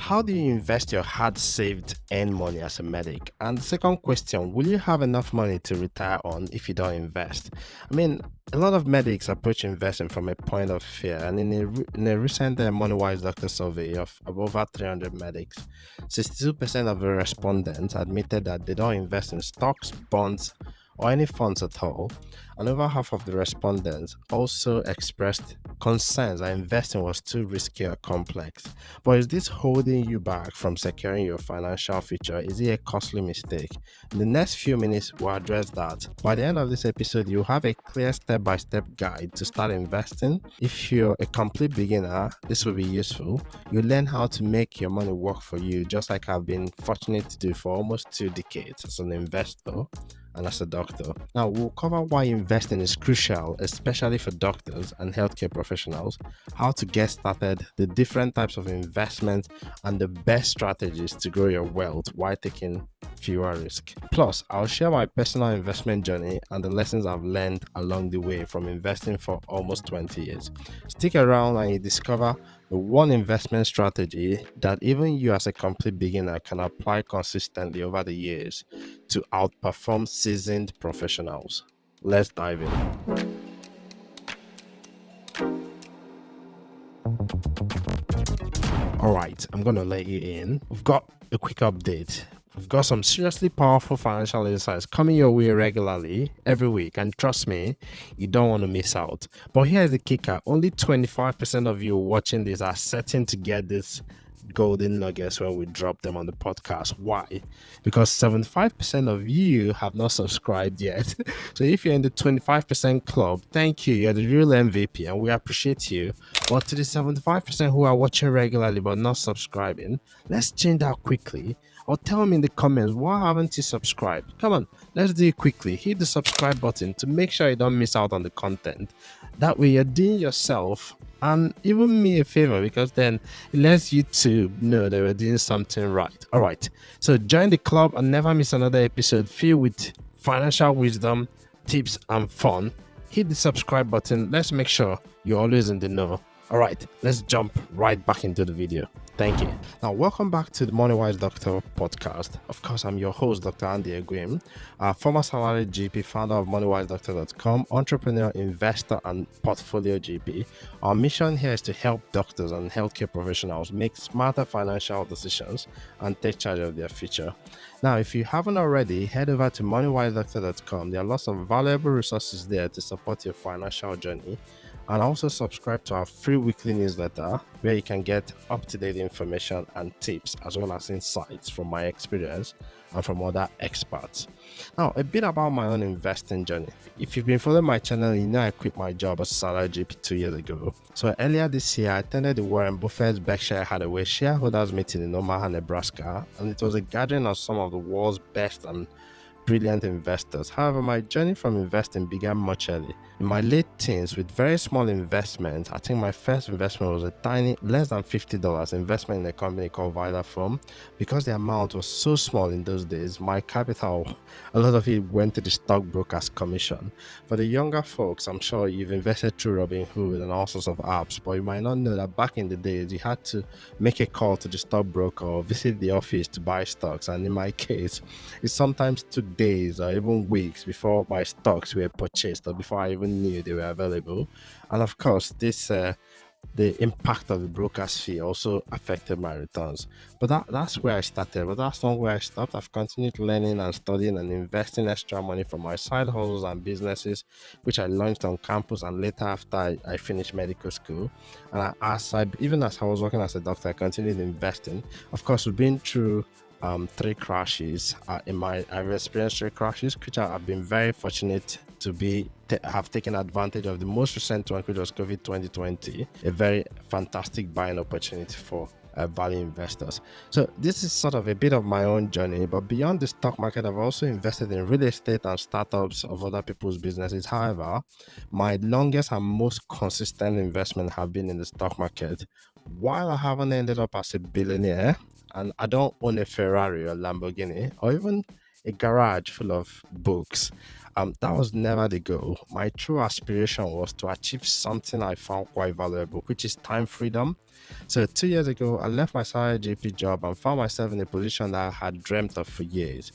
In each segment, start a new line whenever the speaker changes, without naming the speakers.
how do you invest your hard-saved earned money as a medic? And the second question, will you have enough money to retire on if you don't invest? I mean, a lot of medics approach investing from a point of fear, and in a recent Moneywise Doctor survey of over 300 medics, 62% of the respondents admitted that they don't invest in stocks, bonds, or any funds at all, and over half of the respondents also expressed concerns that investing was too risky or complex. But is this holding you back from securing your financial future? Is it a costly mistake? In the next few minutes, we'll address that. By the end of this episode, you'll have a clear step-by-step guide to start investing. If you're a complete beginner, this will be useful. You'll learn how to make your money work for you, just like I've been fortunate to do for almost 2 decades as an investor and as a doctor. Now, we'll cover why investing is crucial, especially for doctors and healthcare professionals, how to get started, the different types of investments, and the best strategies to grow your wealth while taking fewer risks. Plus, I'll share my personal investment journey and the lessons I've learned along the way from investing for almost 20 years. Stick around and you discover the one investment strategy that even you as a complete beginner can apply consistently over the years to outperform seasoned professionals. Let's dive in. All right, I'm going to let you in. We've got a quick update. We've got some seriously powerful financial insights coming your way regularly every week, and trust me, you don't want to miss out. But here's the kicker: only 25% of you watching this are certain to get this golden nuggets when we drop them on the podcast. Why? Because 75% of you have not subscribed yet. So if you're in the 25% club, thank you. You're the real MVP and we appreciate you. But to the 75% who are watching regularly but not subscribing, let's change that quickly. Or tell me in the comments, why haven't you subscribed? Come on, let's do it quickly. Hit the subscribe button to make sure you don't miss out on the content. That way you're doing yourself and even me a favor, because then it lets YouTube know that we're doing something right. All right, so join the club and never miss another episode filled with financial wisdom, tips, and fun. Hit the subscribe button. Let's make sure you're always in the know. All right, let's jump right back into the video. Thank you. Now, welcome back to the Moneywise Doctor podcast. Of course, I'm your host, Dr. Andy Egwim, a former salaried GP, founder of MoneywiseDoctor.com, entrepreneur, investor, and portfolio GP. Our mission here is to help doctors and healthcare professionals make smarter financial decisions and take charge of their future. Now, if you haven't already, head over to MoneywiseDoctor.com. There are lots of valuable resources there to support your financial journey. And also subscribe to our free weekly newsletter where you can get up-to-date information and tips as well as insights from my experience and from other experts. Now, a bit about my own investing journey. If you've been following my channel, you know I quit my job as a salary GP 2 years ago. So earlier this year, I attended the Warren Buffett's Berkshire Hathaway shareholders meeting in Omaha, Nebraska, and it was a gathering of some of the world's best and brilliant investors. However, my journey from investing began much early. In my late teens, with very small investments, I think my first investment was a tiny, less than $50 investment in a company called Vodafone. Because the amount was so small in those days, my capital, a lot of it went to the stockbroker's commission. For the younger folks, I'm sure you've invested through Robinhood and all sorts of apps, but you might not know that back in the days, you had to make a call to the stockbroker or visit the office to buy stocks. And in my case, it sometimes took days or even weeks before my stocks were purchased or before I even knew they were available. And of course, the impact of the broker's fee also affected my returns. But that's where I started. But that's not where I stopped. I've continued learning and studying and investing extra money from my side hustles and businesses, which I launched on campus and later after I finished medical school. And even as I was working as a doctor, I continued investing. Of course, we've been through 3 crashes. I've experienced 3 crashes, which I've been very fortunate to have taken advantage of. The most recent one, which was COVID 2020, a very fantastic buying opportunity for value investors. So this is sort of a bit of my own journey, but beyond the stock market, I've also invested in real estate and startups of other people's businesses. However, my longest and most consistent investment have been in the stock market. While I haven't ended up as a billionaire, and I don't own a Ferrari or Lamborghini or even a garage full of books. That was never the goal. My true aspiration was to achieve something I found quite valuable, which is time freedom. So 2 years ago, I left my salary GP job and found myself in a position that I had dreamt of for years.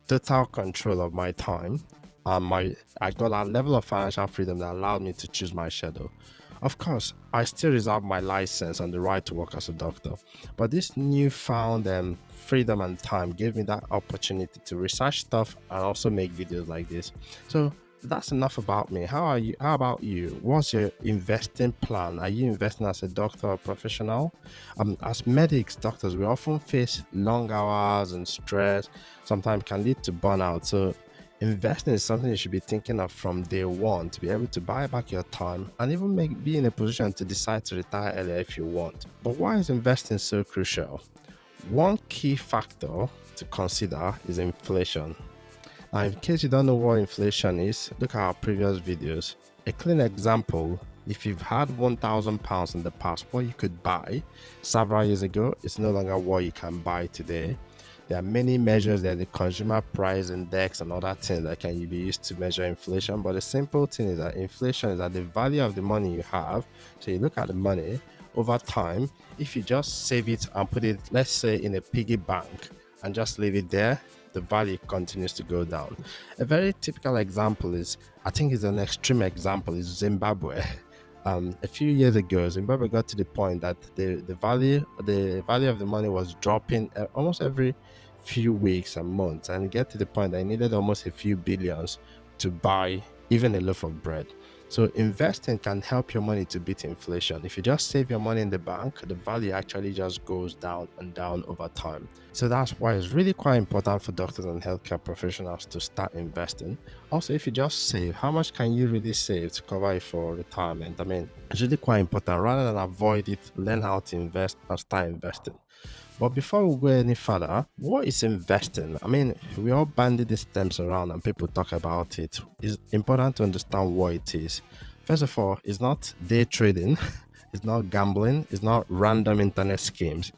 Total control of my time. I got a level of financial freedom that allowed me to choose my schedule. Of course, I still reserve my license and the right to work as a doctor, but this newfound freedom and time gave me that opportunity to research stuff and also make videos like this. So that's enough about me. How are you? How about you? What's your investing plan? Are you investing as a doctor or professional? As medics, doctors, we often face long hours and stress. Sometimes can lead to burnout. So investing is something you should be thinking of from day one to be able to buy back your time and even be in a position to decide to retire earlier if you want. But why is investing so crucial? One key factor to consider is inflation. Now, in case you don't know what inflation is, look at our previous videos. A clean example: if you've had £1,000 in the past, what you could buy several years ago is no longer what you can buy today. There are many measures. There's the consumer price index and other things that can be used to measure inflation. But the simple thing is that inflation is at the value of the money you have. So you look at the money over time. If you just save it and put it, let's say, in a piggy bank and just leave it there, the value continues to go down. A very typical example is, I think it's an extreme example, is Zimbabwe. A few years ago, Zimbabwe got to the point that the value of the money was dropping almost every few weeks and months, and it get to the point that I needed almost a few billions to buy even a loaf of bread. So investing can help your money to beat inflation. If you just save your money in the bank, the value actually just goes down and down over time. So that's why it's really quite important for doctors and healthcare professionals to start investing. Also, if you just save, how much can you really save to cover it for retirement? I mean, it's really quite important. Rather than avoid it, learn how to invest and start investing. But before we go any further, what is investing? I mean, we all bandy these terms around and people talk about it. It's important to understand what it is. First of all, it's not day trading, it's not gambling, it's not random internet schemes.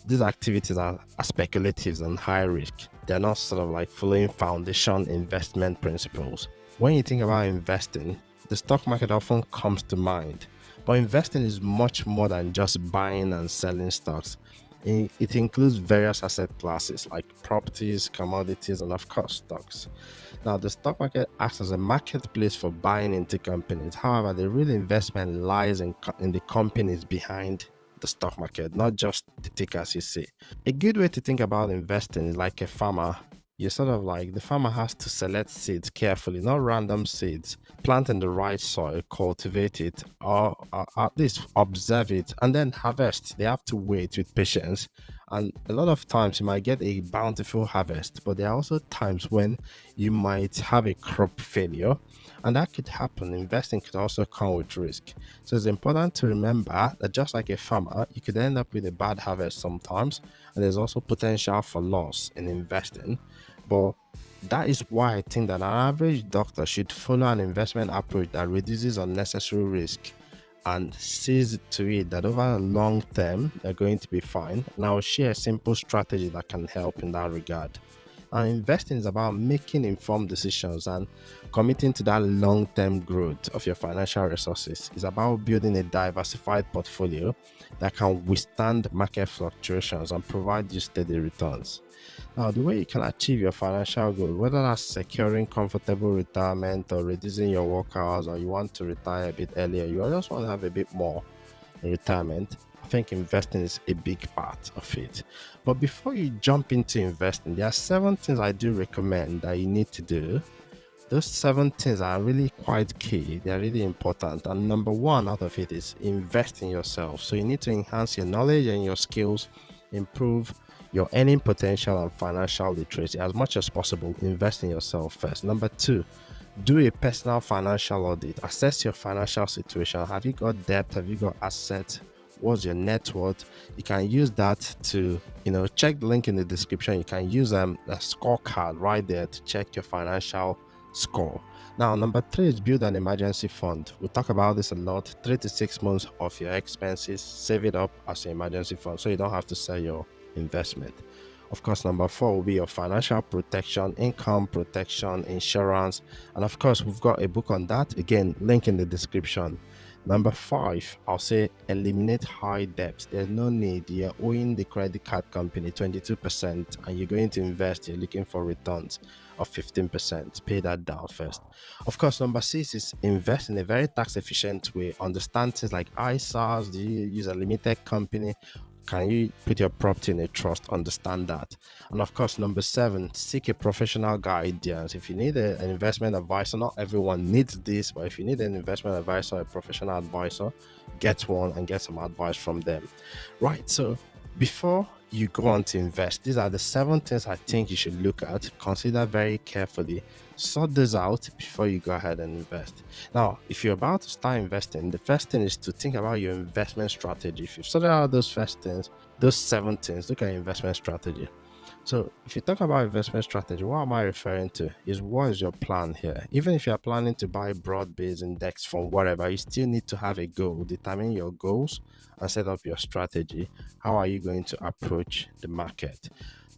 These activities are speculative and high risk. They're not sort of like following foundation investment principles. When you think about investing, the stock market often comes to mind. But investing is much more than just buying and selling stocks. It includes various asset classes like properties, commodities, and of course stocks. Now, the stock market acts as a marketplace for buying into companies. However, the real investment lies in the companies behind the stock market, not just the tickers you see. A good way to think about investing is like a farmer. You sort of like, the farmer has to select seeds carefully, not random seeds. Plant in the right soil, cultivate it, or at least observe it, and then harvest. They have to wait with patience. And a lot of times you might get a bountiful harvest, but there are also times when you might have a crop failure, and that could happen. Investing could also come with risk. So it's important to remember that just like a farmer, you could end up with a bad harvest sometimes, and there's also potential for loss in investing. But that is why I think that an average doctor should follow an investment approach that reduces unnecessary risk and sees to it that over a long term they're going to be fine. And I'll share a simple strategy that can help in that regard. And investing is about making informed decisions and committing to that long-term growth of your financial resources. It's about building a diversified portfolio that can withstand market fluctuations and provide you steady returns. Now, the way you can achieve your financial goal, whether that's securing comfortable retirement or reducing your work hours, or you want to retire a bit earlier, you just want to have a bit more in retirement, I think investing is a big part of it. But before you jump into investing, there are 7 things I do recommend that you need to do. Those 7 things are really quite key. They're really important. And number 1 out of it is invest in yourself. So you need to enhance your knowledge and your skills, improve your earning potential and financial literacy as much as possible. Invest in yourself first. Number 2, do a personal financial audit. Assess your financial situation. Have you got debt? Have you got assets? What's your net worth? You can use that to, check the link in the description. You can use a scorecard right there to check your financial score. Now, number 3 is build an emergency fund. We talk about this a lot. 3 to 6 months of your expenses, save it up as an emergency fund so you don't have to sell your investment. Of course, number 4 will be your financial protection, income protection, insurance. And of course, we've got a book on that. Again, link in the description. Number 5, I'll say eliminate high debts. There's no need. You're owing the credit card company 22% and you're going to invest, you're looking for returns of 15%. Pay that down first. Of course, number 6 is invest in a very tax efficient way. Understand things like ISAs. Do you use a limited company? Can you put your property in a trust? Understand that. And of course, number 7, seek a professional guidance. If you need an investment advisor, not everyone needs this, but if you need an investment advisor, a professional advisor, get one and get some advice from them. Right. So before you go on to invest, these are the 7 things I think you should look at, consider very carefully, sort this out before you go ahead and invest. Now, if you're about to start investing, the first thing is to think about your investment strategy. If you've sorted out those first things, those 7 things, look at your investment strategy. So if you talk about investment strategy, what am I referring to? Is what is your plan here? Even if you're planning to buy broad-based index from whatever, you still need to have a goal, determine your goals and set up your strategy. How are you going to approach the market?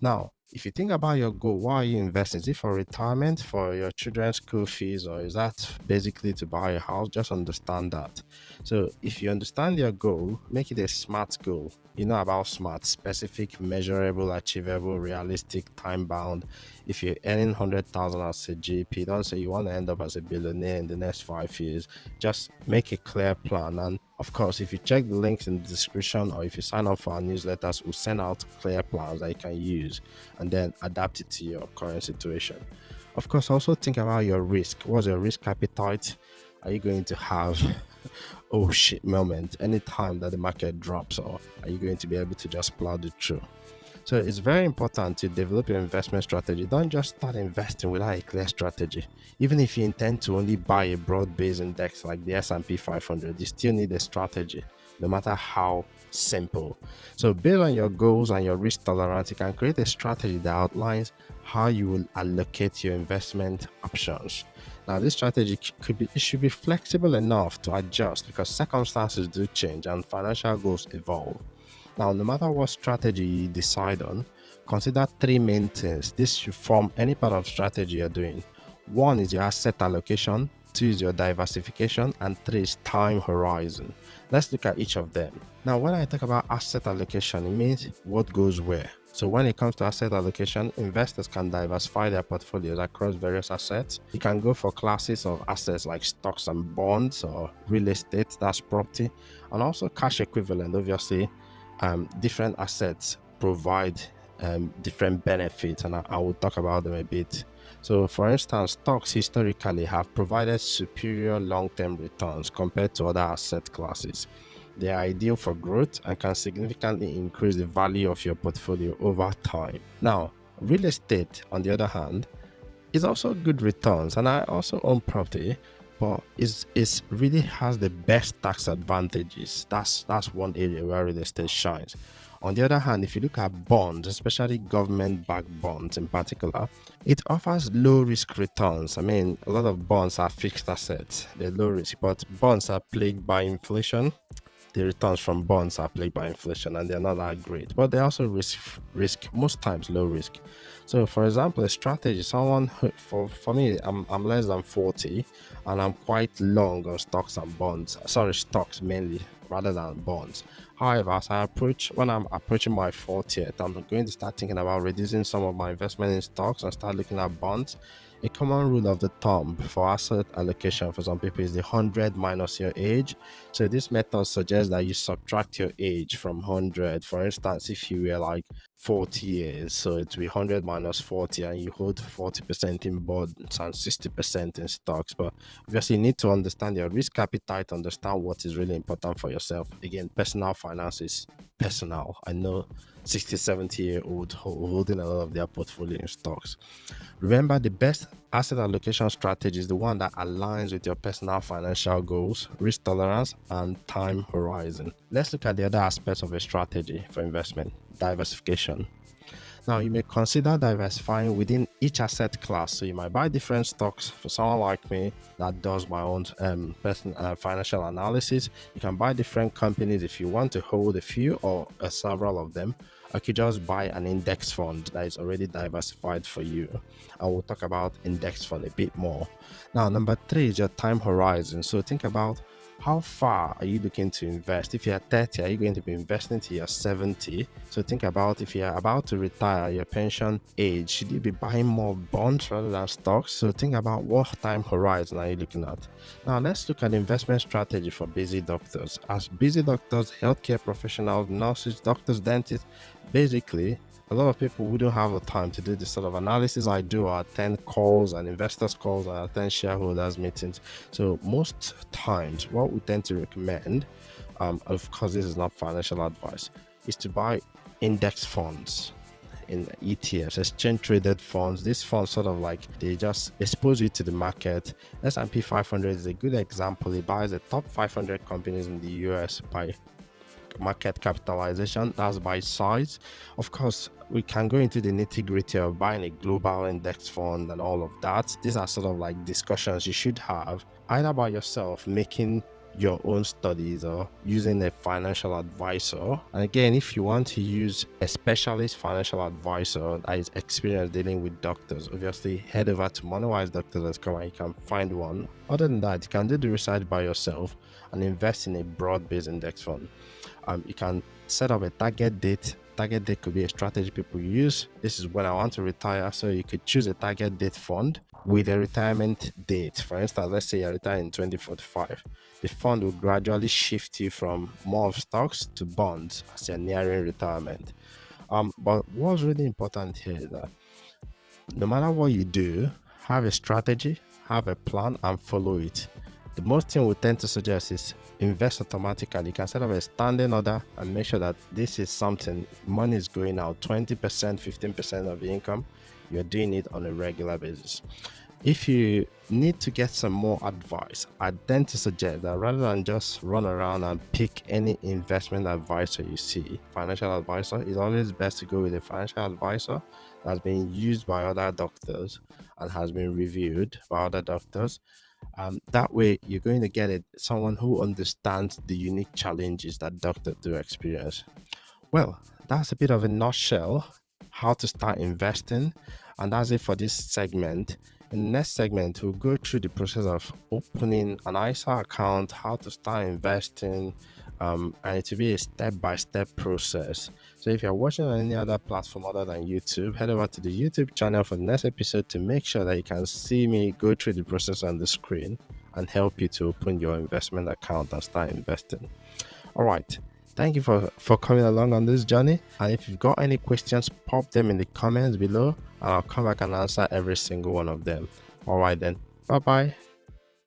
Now, if you think about your goal, why are you investing? Is it for retirement, for your children's school fees, or is that basically to buy a house? Just understand that. So if you understand your goal, make it a SMART goal. You know about SMART: specific, measurable, achievable, realistic, time bound. If you're earning 100,000 as a GP, don't say you want to end up as a billionaire in the next 5 years. Just make a clear plan. And of course, if you check the links in the description or if you sign up for our newsletters, we'll send out clear plans that you can use and then adapt it to your current situation. Of course, also think about your risk. What's your risk appetite? Are you going to have oh shit moment anytime that the market drops, or are you going to be able to just plow it through? So it's very important to develop your investment strategy. Don't just start investing without a clear strategy. Even if you intend to only buy a broad-based index like the S&P 500, you still need a strategy, no matter how simple. So based on your goals and your risk tolerance, you can create a strategy that outlines how you will allocate your investment options. Now, this strategy should be flexible enough to adjust because circumstances do change and financial goals evolve. Now, no matter what strategy you decide on, consider 3 main things. This should form any part of strategy you're doing. 1 is your asset allocation, 2 is your diversification, and 3 is time horizon. Let's look at each of them. Now, when I talk about asset allocation, it means what goes where. So when it comes to asset allocation, investors can diversify their portfolios across various assets. You can go for classes of assets like stocks and bonds or real estate, that's property, and also cash equivalent. Obviously, different assets provide different benefits, and I will talk about them a bit. So for instance, stocks historically have provided superior long-term returns compared to other asset classes. They are ideal for growth and can significantly increase the value of your portfolio over time. Now, real estate, on the other hand, is also good returns, and I also own property, but it really has the best tax advantages. That's one area where real estate shines. On the other hand, if you look at bonds, especially government-backed bonds in particular, it offers low-risk returns. I mean, a lot of bonds are fixed assets. They're low risk, but bonds are plagued by inflation. The returns from bonds are plagued by inflation and they're not that great, but they're also risk most times low risk. So for example, a strategy, someone for me, I'm less than 40 and I'm quite long on stocks and bonds, stocks mainly rather than bonds. However, as when I'm approaching my 40th, I'm going to start thinking about reducing some of my investment in stocks and start looking at bonds. A common rule of the thumb for asset allocation for some people is the 100 minus your age. So this method suggests that you subtract your age from 100. For instance, if you were like 40 years, so it will be 100 minus 40 and you hold 40% in bonds and 60% in stocks. But obviously you need to understand your risk appetite, understand what is really important for yourself. Again, personal finance is personal. I know 60, 70-year-old holding a lot of their portfolio in stocks. Remember, the best asset allocation strategy is the one that aligns with your personal financial goals, risk tolerance, and time horizon. Let's look at the other aspects of a strategy for investment: diversification. Now, you may consider diversifying within each asset class. So you might buy different stocks. For someone like me that does my own financial analysis, you can buy different companies if you want to hold a few or several of them. I could just buy an index fund that is already diversified for you. And we'll talk about index fund a bit more. Now, number three is your time horizon. So think about how far are you looking to invest? If you're 30, are you going to be investing till you're 70? So think about if you're about to retire, your pension age, should you be buying more bonds rather than stocks? So think about what time horizon are you looking at? Now let's look at investment strategy for busy doctors. As busy doctors, healthcare professionals, nurses, doctors, dentists, basically a lot of people who don't have the time to do this sort of analysis I do or attend calls and investors calls and attend shareholders meetings. So most times what we tend to recommend, of course this is not financial advice, is to buy index funds in ETFs, exchange traded funds. These funds sort of like they just expose you to the market. S&P 500 is a good example. It buys the top 500 companies in the US by market capitalization, that's by size. Of course, we can go into the nitty-gritty of buying a global index fund and all of that. These are sort of like discussions you should have either by yourself, making your own studies, or using a financial advisor. And again, if you want to use a specialist financial advisor that is experienced dealing with doctors, obviously head over to Moneywise Doctor.com and you can find one. Other than that, you can do the research by yourself and invest in a broad-based index fund. You can set up a target date. Target date could be a strategy people use. This is when I want to retire, so you could choose a target date fund with a retirement date. For instance, let's say you're retiring in 2045. The fund will gradually shift you from more of stocks to bonds as you're nearing retirement. But what's really important here is that no matter what you do, have a strategy, have a plan, and follow it. The most thing we tend to suggest is invest automatically. You can set up a standing order and make sure that this is something, money is going out 20%, 15% of the income. You're doing it on a regular basis. If you need to get some more advice, I tend to suggest that rather than just run around and pick any investment advisor you see, financial advisor, it's always best to go with a financial advisor that's been used by other doctors and has been reviewed by other doctors. That way, you're going to get someone who understands the unique challenges that doctors do experience. Well, that's a bit of a nutshell how to start investing, and that's it for this segment. In the next segment, we'll go through the process of opening an ISA account, how to start investing, and it will be a step-by-step process. So if you're watching on any other platform other than YouTube, head over to the YouTube channel for the next episode to make sure that you can see me go through the process on the screen and help you to open your investment account and start investing. All right. Thank you for coming along on this journey. And if you've got any questions, pop them in the comments below and I'll come back and answer every single one of them. All right then. Bye-bye.